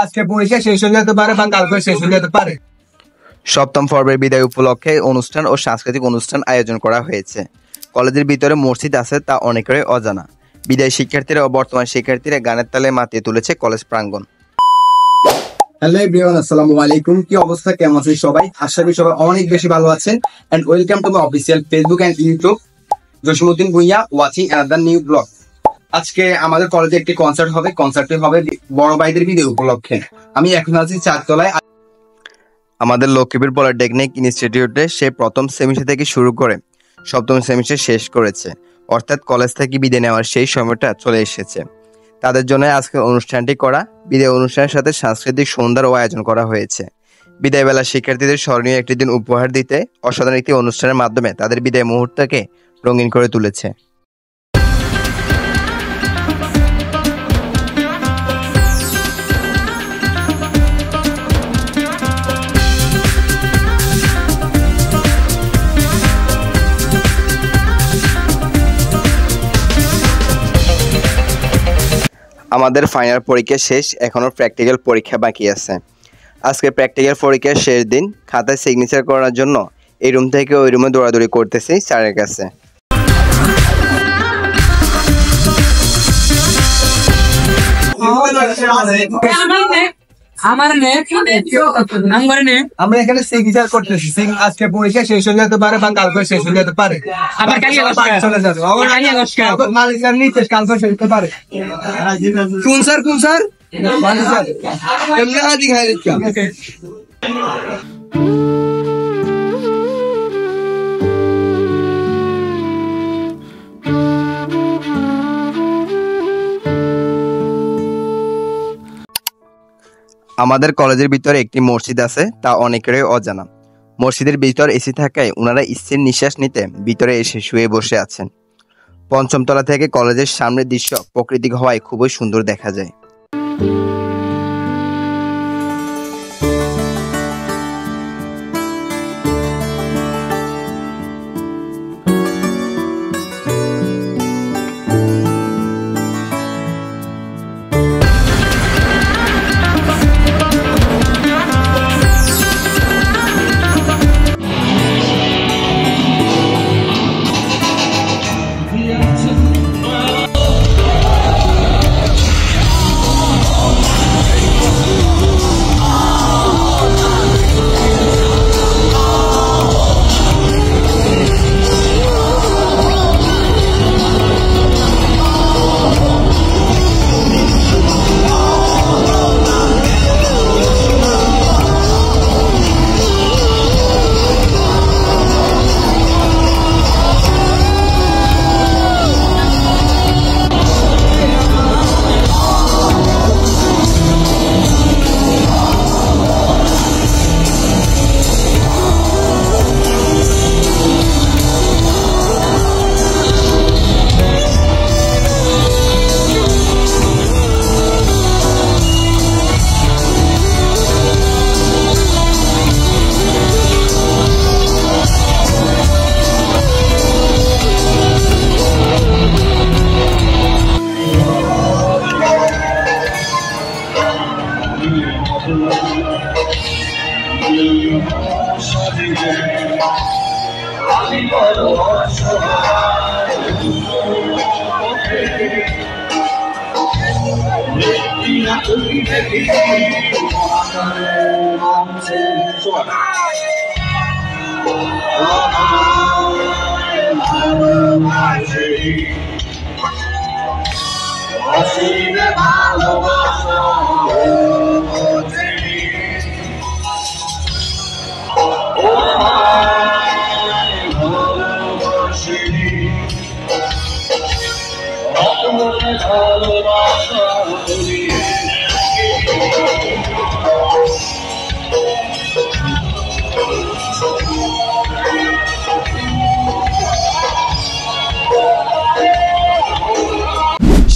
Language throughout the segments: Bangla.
আজকে পরীক্ষা শেষ হয়ে যেতে পারে বা কালকে শেষ হয়ে যেতে পারে। সপ্তম পর্বের বিদায় উপলক্ষে অনুষ্ঠান ও সাংস্কৃতিক অনুষ্ঠান আয়োজন করা হয়েছে। কলেজের ভিতরে মসজিদ আছে তা অনেকেরই অজানা। বিদায় শিক্ষার্থীরা ও বর্তমান শিক্ষার্থীরা গানের তালে মাতিয়ে তুলেছে কলেজ প্রাঙ্গণ। হ্যালো এভরিওয়ান, আসসালামু আলাইকুম। কি অবস্থা, কেমন আছেন সবাই? আশা করি সবাই অনেক বেশি ভালো আছেন। And welcome to my official Facebook and YouTube Jasimuddin Bhuiyan watching another new blog. আজকে আমাদের কলেজে একটি কনসার্ট হবে। কনসার্টটি হবে বড় ভাইদের বিদায় উপলক্ষে। আমি এখন আছি চারতলায়। আমাদের লক্ষ্মীপুর পলিটেকনিক ইনস্টিটিউটে সে প্রথম সেমিস্টার থেকে শুরু করে সপ্তম সেমিস্টার শেষ করেছে, অর্থাৎ কলেজ থেকে বিদায় নেওয়ার সেই সময়টা চলে এসেছে। তাদের জন্য আজকের অনুষ্ঠানটি করা। বিদায় অনুষ্ঠানের সাথে সাংস্কৃতিক সন্ধ্যারও আয়োজন করা হয়েছে। বিদায়বেলা শিক্ষার্থীদের স্মরণীয় একটি দিন উপহার দিতে অসাধারণ একটি অনুষ্ঠানের মাধ্যমে তাদের বিদায় মুহূর্তকে রঙিন করে তুলেছে। আমাদের ফাইনাল পরীক্ষা শেষ, এখনো প্র্যাকটিক্যাল পরীক্ষা বাকি আছে। আজকে প্র্যাকটিক্যাল পরীক্ষার শেষ দিন। খাতায় সিগনেচার করার জন্য এই রুম থেকে ওই রুমে দৌড়াদৌড়ি করতেছি স্যারের কাছে। আমরা এখানে সিগনেচার করতেছি। আজকে পরীক্ষা শেষ হয়ে যেতে পারে বা কালকে শেষ হয়ে যেতে পারে। আবার চলে যাবে মালিকার নিচে কালকে শেষ হতে পারে। কোন স্যার এমনি আদি খাই দিচ্ছি। আমাদের কলেজের ভিতরে একটি মসজিদ আছে, তা অনেকেরই অজানা। মসজিদের ভিতর এসি থাকায় ওনারা স্থির নিঃশ্বাস নিতে ভিতরে এসে শুয়ে বসে আছেন। পঞ্চম তলা থেকে কলেজের সামনের দৃশ্য প্রাকৃতিক হওয়ায় খুবই সুন্দর দেখা যায়।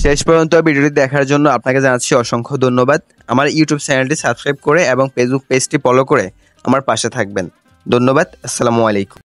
শেষ পর্যন্ত ভিডিওটি দেখার জন্য আপনাকে জানাচ্ছি অসংখ্য ধন্যবাদ। আমার ইউটিউব চ্যানেলটি সাবস্ক্রাইব করে এবং ফেসবুক পেজটি ফলো করে আমার পাশে থাকবেন। ধন্যবাদ। আসসালামু আলাইকুম।